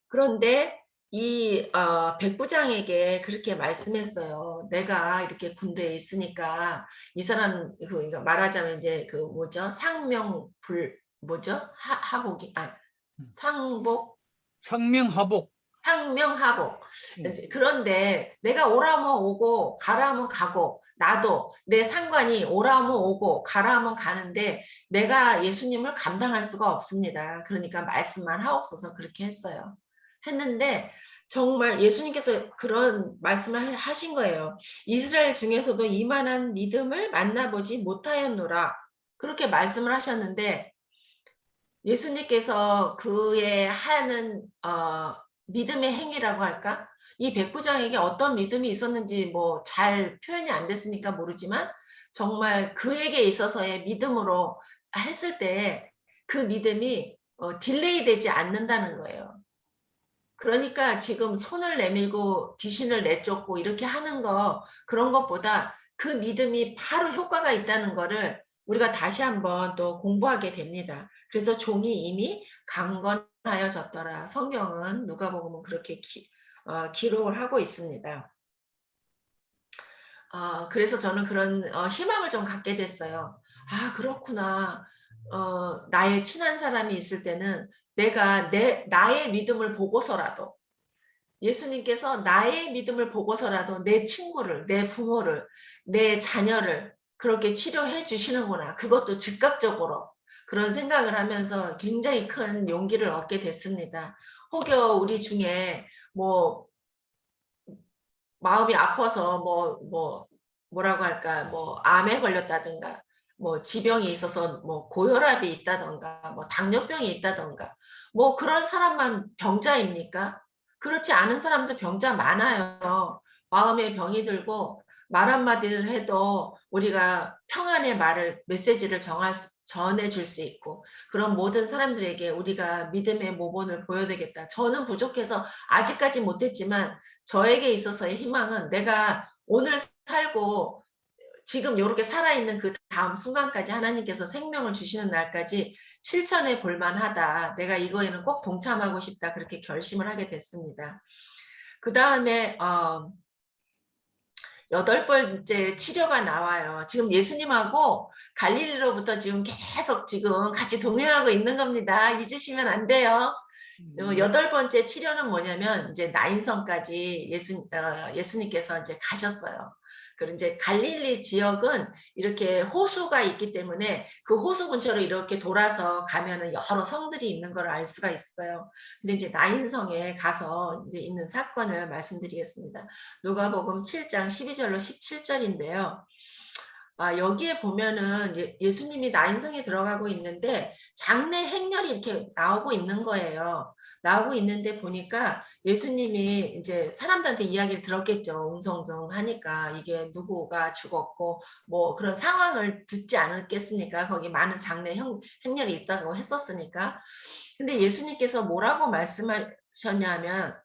S1: 그런데 이 백부장에게 그렇게 말씀했어요. 내가 이렇게 군대에 있으니까 이 사람 그러니까 말하자면 이제 그 뭐죠? 상명불 뭐죠? 하복이
S2: 음.
S1: 상복
S2: 상명하복.
S1: 상명하복.
S2: 음.
S1: 이제 그런데 내가 오라면 오고 가라면 가고 나도 내 상관이 오라면 오고 가라면 가는데 내가 예수님을 감당할 수가 없습니다. 그러니까 말씀만 하옵소서 그렇게 했어요. 했는데 정말 예수님께서 그런 말씀을 하신 거예요. 이스라엘 중에서도 이만한 믿음을 만나보지 못하였노라. 그렇게 말씀을 하셨는데 예수님께서 그의 하는 믿음의 행위라고 할까? 이 백부장에게 어떤 믿음이 있었는지 뭐 잘 표현이 안 됐으니까 모르지만 정말 그에게 있어서의 믿음으로 했을 때 그 믿음이 딜레이 되지 않는다는 거예요. 그러니까 지금 손을 내밀고 귀신을 내쫓고 이렇게 하는 거 그런 것보다 그 믿음이 바로 효과가 있다는 거를 우리가 다시 한번 또 공부하게 됩니다. 그래서 종이 이미 강건하여졌더라. 성경은 누가복음은 그렇게 기록을 하고 있습니다. 그래서 저는 그런 희망을 좀 갖게 됐어요. 아, 그렇구나. 나의 친한 사람이 있을 때는 내가 나의 믿음을 보고서라도 예수님께서 나의 믿음을 보고서라도 내 친구를, 내 부모를, 내 자녀를 그렇게 치료해 주시는구나. 그것도 즉각적으로. 그런 생각을 하면서 굉장히 큰 용기를 얻게 됐습니다. 혹여 우리 중에 뭐 마음이 아파서 뭐라고 할까, 뭐 암에 걸렸다든가, 뭐 지병이 있어서 뭐 고혈압이 있다던가, 뭐 당뇨병이 있다던가, 뭐 그런 사람만 병자입니까? 그렇지 않은 사람도 병자 많아요. 마음에 병이 들고 말 한마디를 해도 우리가 평안의 말을, 메시지를 전해줄 수 있고, 그런 모든 사람들에게 우리가 믿음의 모본을 보여야 되겠다. 저는 부족해서 아직까지 못했지만 저에게 있어서의 희망은 내가 오늘 살고 지금 요렇게 살아있는 그 다음 순간까지 하나님께서 생명을 주시는 날까지 실천해 볼 만하다. 내가 이거에는 꼭 동참하고 싶다. 그렇게 결심을 하게 됐습니다. 그 다음에 8번째 치료가 나와요. 지금 예수님하고 갈릴리로부터 지금 계속 지금 같이 동행하고 있는 겁니다. 잊으시면 안 돼요.
S2: 네.
S1: 8번째 치료는 뭐냐면 이제 나인성까지 예수님께서 이제 가셨어요. 그리고 이제 갈릴리 지역은 이렇게 호수가 있기 때문에 그 호수 근처로 이렇게 돌아서 가면은 여러 성들이 있는 걸 알 수가 있어요. 근데 이제 나인성에 가서 이제 있는 사건을 말씀드리겠습니다. 누가복음 7장 12절로 17절인데요. 여기에 보면은 예수님이 나인성에 들어가고 있는데 장래 행렬이 이렇게 나오고 있는 거예요. 나오고 있는데 보니까 예수님이 이제 사람들한테 이야기를 들었겠죠. 웅성웅성 하니까 이게 누구가 죽었고 뭐 그런 상황을 듣지 않았겠습니까? 거기 많은 장래 행렬이 있다고 했었으니까. 근데 예수님께서 뭐라고 말씀하셨냐면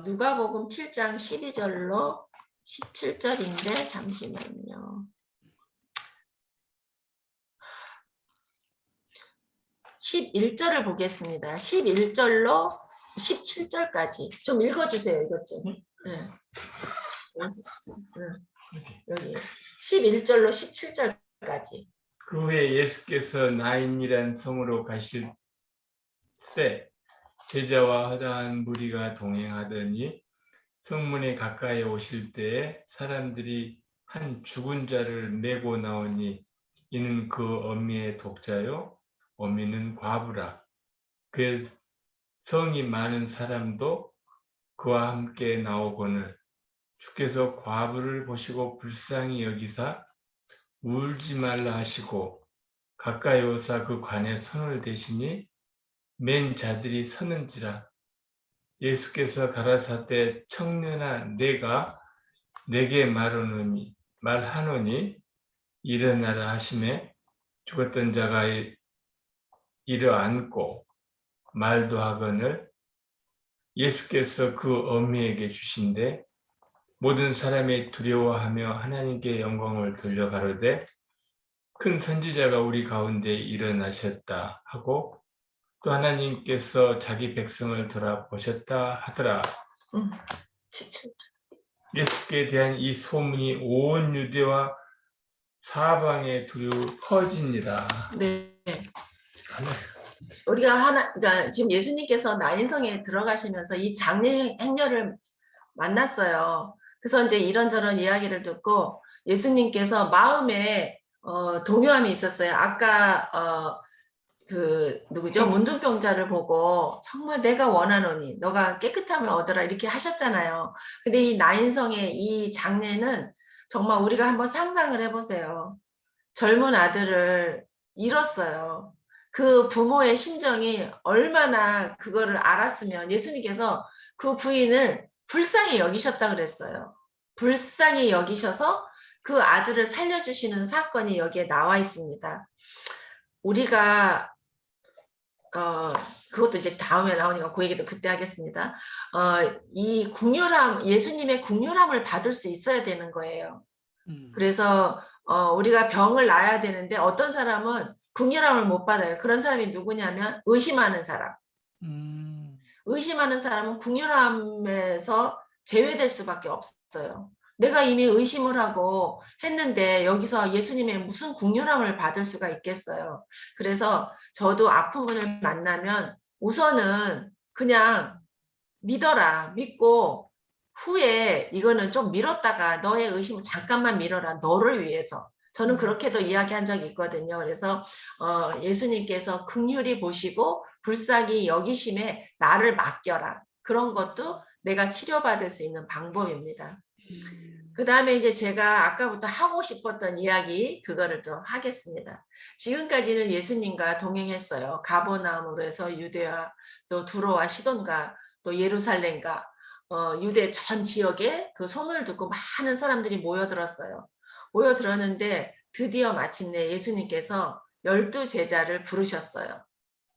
S1: 누가복음 7장 12절로 17절인데 잠시만요. 11절을 보겠습니다. 11절로 17절까지. 좀 읽어주세요, 이것 좀. 네. 여기 11절로 17절까지.
S3: 그 후에 예수께서 나인이란 성으로 가실 때 제자와 허다한 무리가 동행하더니 성문에 가까이 오실 때에 사람들이 한 죽은 자를 메고 나오니 이는 그 어미의 독자요 어미는 과부라. 그 성이 많은 사람도 그와 함께 나오거늘 주께서 과부를 보시고 불쌍히 여기사 울지 말라 하시고 가까이 오사 그 관에 손을 대시니 맨 자들이 서는지라. 예수께서 가라사대 청년아 내가 내게 말하노니 일어나라 하시매 죽었던 자가 일어앉고 말도 하거늘 예수께서 그 어미에게 주신데 모든 사람이 두려워하며 하나님께 영광을 돌려 가로되 큰 선지자가 우리 가운데 일어나셨다 하고 또 하나님께서 자기 백성을 돌아보셨다 하더라.
S1: 17.
S3: 예수께 대한 이 소문이 온 유대와 사방에 두루 퍼지니라.
S1: 네.
S3: 아멘.
S1: 그러니까 지금 예수님께서 나인성에 들어가시면서 이 장례 행렬을 만났어요. 그래서 이제 이런저런 이야기를 듣고 예수님께서 마음에 동요함이 있었어요. 아까 누구죠? 문둥병자를 보고 정말 내가 원하노니 너가 깨끗함을 얻으라 이렇게 하셨잖아요. 근데 이 나인성의 이 장례는 정말 우리가 한번 상상을 해보세요. 젊은 아들을 잃었어요. 그 부모의 심정이 얼마나 그거를 알았으면 예수님께서 그 부인을 불쌍히 여기셨다 그랬어요. 불쌍히 여기셔서 그 아들을 살려주시는 사건이 여기에 나와 있습니다. 우리가 그것도 이제 다음에 나오니까 그 얘기도 그때 하겠습니다. 이 국률함, 예수님의 국률함을 받을 수 있어야 되는 거예요. 그래서 우리가 병을 놔야 되는데 어떤 사람은 국률함을 못 받아요. 그런 사람이 누구냐면 의심하는 사람. 의심하는 사람은 국률함에서 제외될 수밖에 없어요. 내가 이미 의심을 하고 했는데 여기서 예수님의 무슨 국률함을 받을 수가 있겠어요. 그래서 저도 아픈 분을 만나면 우선은 그냥 믿어라. 믿고 후에 이거는 좀 미뤘다가 너의 의심을 잠깐만 미뤄라. 너를 위해서. 저는 그렇게도 이야기한 적이 있거든요. 그래서 예수님께서 긍휼히 보시고 불쌍히 여기심에 나를 맡겨라. 그런 것도 내가 치료받을 수 있는 방법입니다. 그 다음에 이제 제가 아까부터 하고 싶었던 이야기 그거를 좀 하겠습니다. 지금까지는 예수님과 동행했어요. 가버나움으로 해서 유대와 또 두로와 시돈과 또 예루살렘과 유대 전 지역에 그 소문을 듣고 많은 사람들이 모여들었어요. 모여들었는데 드디어 마침내 예수님께서 12제자를 부르셨어요.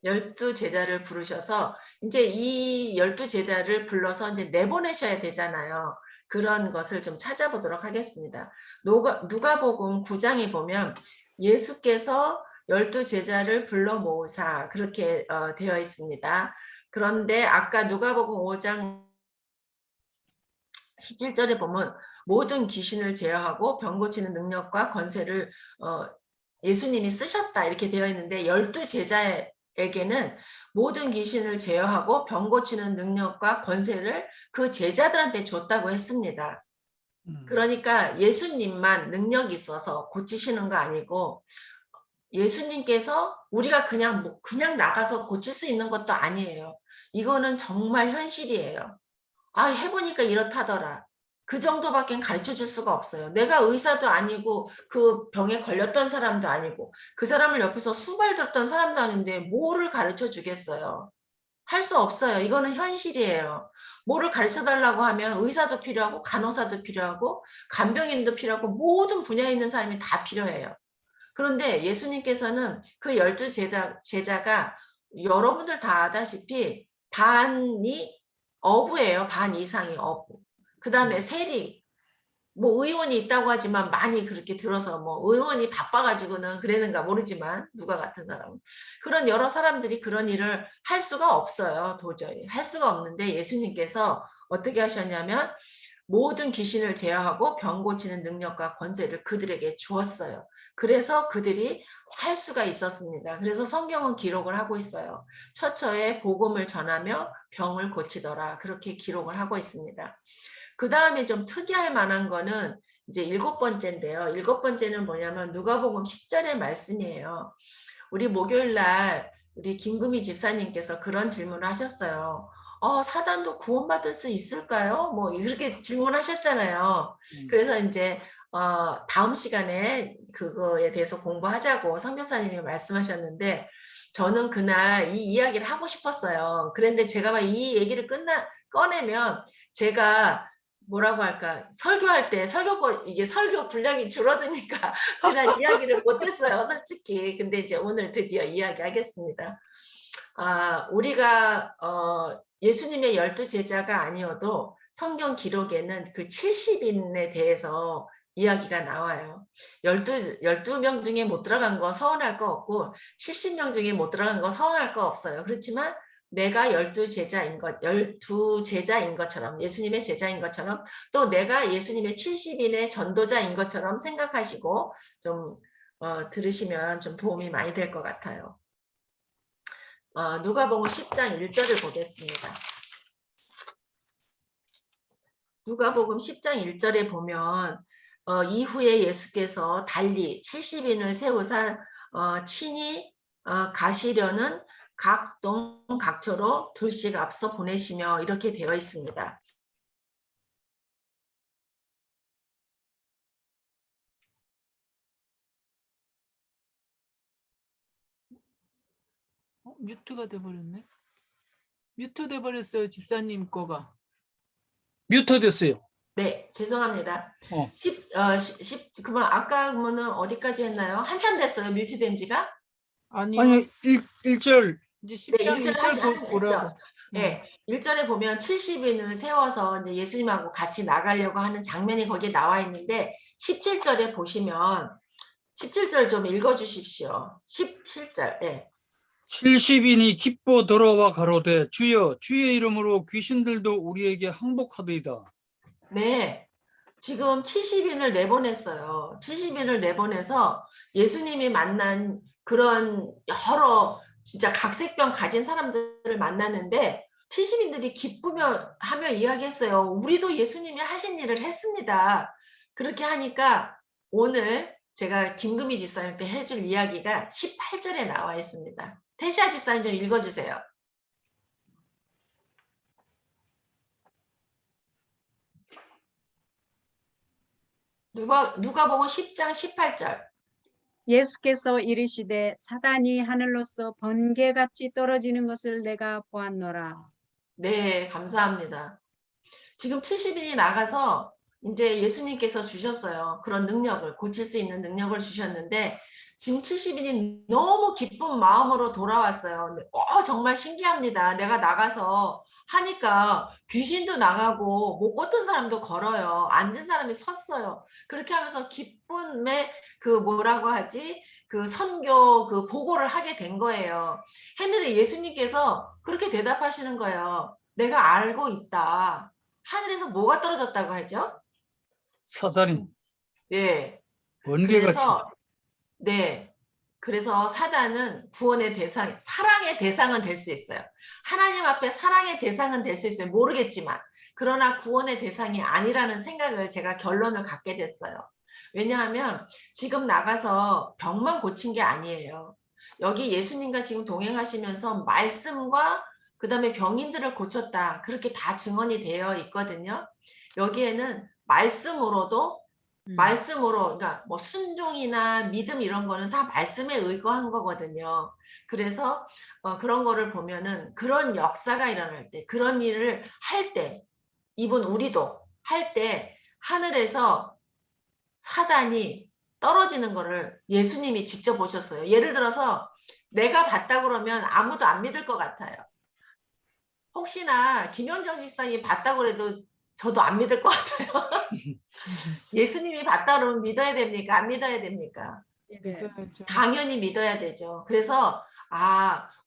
S1: 12제자를 부르셔서 이제 이 12제자를 불러서 이제 내보내셔야 되잖아요. 그런 것을 좀 찾아보도록 하겠습니다. 누가복음 9장에 보면 예수께서 12제자를 불러 모으사 그렇게 되어 있습니다. 그런데 아까 누가복음 5장 17절에 보면 모든 귀신을 제어하고 병 고치는 능력과 권세를 예수님이 쓰셨다 이렇게 되어 있는데 12제자에게는 모든 귀신을 제어하고 병 고치는 능력과 권세를 그 제자들한테 줬다고 했습니다. 그러니까 예수님만 능력이 있어서 고치시는 거 아니고 예수님께서 우리가 그냥 나가서 고칠 수 있는 것도 아니에요. 이거는 정말 현실이에요. 해보니까 이렇다더라. 그 정도밖에 가르쳐 줄 수가 없어요. 내가 의사도 아니고 그 병에 걸렸던 사람도 아니고 그 사람을 옆에서 수발 들었던 사람도 아닌데 뭐를 가르쳐 주겠어요. 할 수 없어요. 이거는 현실이에요. 뭐를 가르쳐 달라고 하면 의사도 필요하고 간호사도 필요하고 간병인도 필요하고 모든 분야에 있는 사람이 다 필요해요. 그런데 예수님께서는 그 12제자가 여러분들 다 아다시피 반이 어부예요. 반 이상이 어부. 그 다음에 세리. 뭐 의원이 있다고 하지만 많이 그렇게 들어서 뭐 의원이 바빠가지고는 그랬는가 모르지만 누가 같은 사람은 그런 여러 사람들이 그런 일을 할 수가 없어요. 도저히 할 수가 없는데 예수님께서 어떻게 하셨냐면 모든 귀신을 제어하고 병 고치는 능력과 권세를 그들에게 주었어요. 그래서 그들이 할 수가 있었습니다. 그래서 성경은 기록을 하고 있어요. 처처에 복음을 전하며 병을 고치더라. 그렇게 기록을 하고 있습니다. 그 다음에 좀 특이할 만한 거는 이제 7번째인데요. 7번째는 뭐냐면 누가복음 10절의 말씀이에요. 우리 목요일 날 우리 김금희 집사님께서 그런 질문을 하셨어요. 사단도 구원받을 수 있을까요? 뭐 이렇게 질문하셨잖아요. 그래서 이제 다음 시간에 그거에 대해서 공부하자고 선교사님이 말씀하셨는데 저는 그날 이 이야기를 하고 싶었어요. 그런데 제가 막 이 얘기를 꺼내면 제가 뭐라고 할까 설교할 때 이게 설교 분량이 줄어드니까 그날 이야기를 못했어요 솔직히. 근데 이제 오늘 드디어 이야기하겠습니다. 우리가 예수님의 12제자가 아니어도 성경 기록에는 그 70인에 대해서 이야기가 나와요. 12명 중에 못 들어간 거 서운할 거 없고 70명 중에 못 들어간 거 서운할 거 없어요. 그렇지만 내가 12제자인 것처럼 예수님의 제자인 것처럼 또 내가 예수님의 70인의 전도자인 것처럼 생각하시고 좀 들으시면 좀 도움이 많이 될 것 같아요. 누가복음 10장 1절을 보겠습니다. 누가복음 10장 1절에 보면 이후에 예수께서 달리 70인을 세우사 친히 가시려는 각 동 각처로 둘씩 앞서 보내시며 이렇게 되어 있습니다.
S4: 뮤트가 돼버렸네. 뮤트 돼버렸어요. 집사님 거가.
S2: 뮤트 됐어요.
S1: 네, 죄송합니다.
S2: 어.
S1: 그러면 아까 그러면은 어디까지 했나요? 한참 됐어요, 뮤트된 지가?
S4: 아니요.
S2: 아니 1절
S4: 이제
S1: 네,
S4: 10장 1절 보라고.
S1: 네, 1절에 보면 70인을 세워서 이제 예수님하고 같이 나가려고 하는 장면이 거기에 나와 있는데 17절에 보시면 17절 좀 읽어 주십시오. 17절. 네.
S2: 70인이 기뻐 돌아와 가로되 주여 주의 이름으로 귀신들도 우리에게 항복하더이다.
S1: 네. 지금 70인을 내보냈어요. 70인을 내보내서 예수님이 만난 그런 여러 진짜 각색병 가진 사람들을 만났는데 70인들이 기쁘며 이야기했어요. 우리도 예수님이 하신 일을 했습니다. 그렇게 하니까 오늘 제가 김금희 집사님께 해줄 이야기가 18절에 나와 있습니다. 태시아 집사님 좀 읽어주세요. 누가복음 10장 18절.
S5: 예수께서 이르시되 사단이 하늘로서 번개같이 떨어지는 것을 내가 보았노라.
S1: 네, 감사합니다. 지금 70인이 나가서 이제 예수님께서 주셨어요. 그런 능력을, 고칠 수 있는 능력을 주셨는데 지금 70인이 너무 기쁜 마음으로 돌아왔어요. 정말 신기합니다. 내가 나가서 하니까 귀신도 나가고 못 걷던 사람도 걸어요. 앉은 사람이 섰어요. 그렇게 하면서 기쁨의 그 뭐라고 하지? 그 선교 그 보고를 하게 된 거예요. 했는데 예수님께서 그렇게 대답하시는 거예요. 내가 알고 있다. 하늘에서 뭐가 떨어졌다고 하죠?
S2: 사단이
S1: 네.
S2: 번개같이.
S1: 네. 그래서 사단은 구원의 대상, 사랑의 대상은 될 수 있어요. 하나님 앞에 사랑의 대상은 될 수 있어요. 모르겠지만. 그러나 구원의 대상이 아니라는 생각을 제가 결론을 갖게 됐어요. 왜냐하면 지금 나가서 병만 고친 게 아니에요. 여기 예수님과 지금 동행하시면서 말씀과 그 다음에 병인들을 고쳤다. 그렇게 다 증언이 되어 있거든요. 여기에는 말씀으로, 그러니까 뭐 순종이나 믿음 이런 거는 다 말씀에 의거한 거거든요. 그래서 그런 거를 보면은 그런 역사가 일어날 때, 그런 일을 할 때, 이분 우리도 할 때 하늘에서 사단이 떨어지는 거를 예수님이 직접 보셨어요. 예를 들어서 내가 봤다 그러면 아무도 안 믿을 것 같아요. 혹시나 김현정 집사님이 봤다고 그래도 저도 안 믿을 것 같아요. 예수님이 봤다 그러면 믿어야 됩니까? 안 믿어야 됩니까?
S4: 믿어야죠.
S1: 당연히 믿어야 되죠. 그래서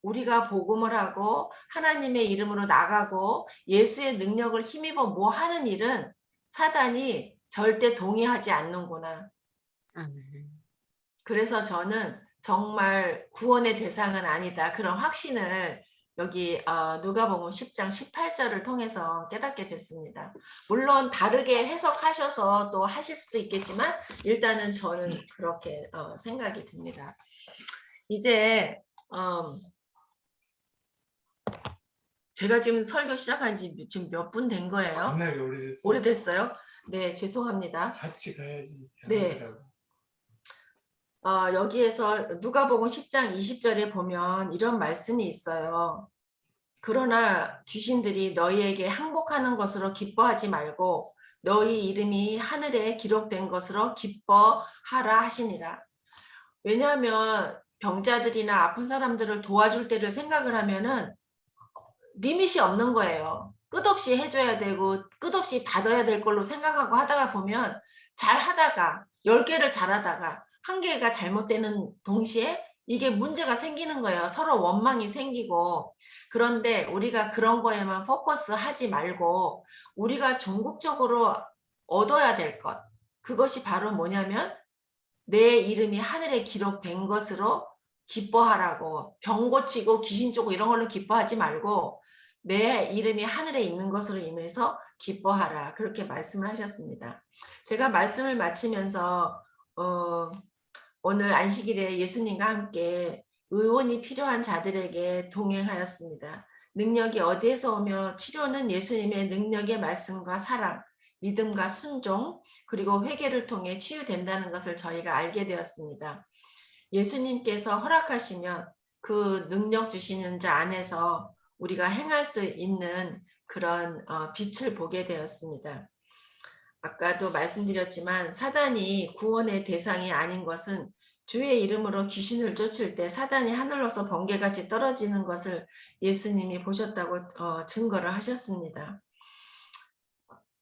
S1: 우리가 복음을 하고 하나님의 이름으로 나가고 예수의 능력을 힘입어 뭐 하는 일은 사단이 절대 동의하지 않는구나.
S5: 아멘.
S1: 그래서 저는 정말 구원의 대상은 아니다. 그런 확신을 여기 누가복음 10장 18절을 통해서 깨닫게 됐습니다. 물론 다르게 해석하셔서 또 하실 수도 있겠지만 일단은 저는 그렇게 생각이 듭니다. 이제 제가 지금 설교 시작한 지 지금 몇 분 된 거예요?
S3: 겁나게 오래됐어.
S1: 오래됐어요? 네, 죄송합니다.
S3: 같이 가야지.
S1: 네. 여기에서 누가복음 10장 20절에 보면 이런 말씀이 있어요. 그러나 귀신들이 너희에게 항복하는 것으로 기뻐하지 말고 너희 이름이 하늘에 기록된 것으로 기뻐하라 하시니라. 왜냐하면 병자들이나 아픈 사람들을 도와줄 때를 생각을 하면은 리밋이 없는 거예요. 끝없이 해줘야 되고 끝없이 받아야 될 걸로 생각하고 하다가 보면 잘 하다가 10개를 잘하다가 1개가 잘못되는 동시에 이게 문제가 생기는 거예요. 서로 원망이 생기고. 그런데 우리가 그런 거에만 포커스 하지 말고 우리가 전국적으로 얻어야 될 것. 그것이 바로 뭐냐면 내 이름이 하늘에 기록된 것으로 기뻐하라고. 병 고치고 귀신 쫓고 이런 걸로 기뻐하지 말고 내 이름이 하늘에 있는 것으로 인해서 기뻐하라. 그렇게 말씀을 하셨습니다. 제가 말씀을 마치면서 오늘 안식일에 예수님과 함께 의원이 필요한 자들에게 동행하였습니다. 능력이 어디에서 오며 치료는 예수님의 능력의 말씀과 사랑, 믿음과 순종, 그리고 회개를 통해 치유된다는 것을 저희가 알게 되었습니다. 예수님께서 허락하시면 그 능력 주시는 자 안에서 우리가 행할 수 있는 그런 빛을 보게 되었습니다. 아까도 말씀드렸지만 사단이 구원의 대상이 아닌 것은 주의 이름으로 귀신을 쫓을 때 사단이 하늘로서 번개같이 떨어지는 것을 예수님이 보셨다고 증거를 하셨습니다.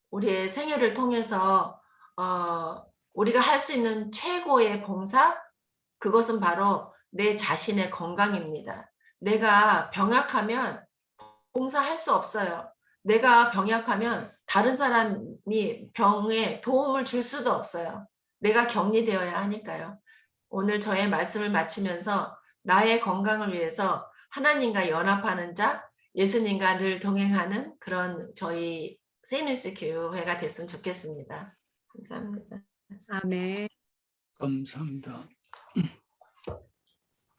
S1: 우리의 생애를 통해서 우리가 할 수 있는 최고의 봉사, 그것은 바로 내 자신의 건강입니다. 내가 병약하면 봉사할 수 없어요. 내가 병약하면 다른 사람이 병에 도움을 줄 수도 없어요. 내가 격리되어야 하니까요. 오늘 저의 말씀을 마치면서 나의 건강을 위해서 하나님과 연합하는 자, 예수님과 늘 동행하는 그런 저희 세인루이스 교회가 됐으면 좋겠습니다. 감사합니다.
S5: 아멘.
S2: 감사합니다.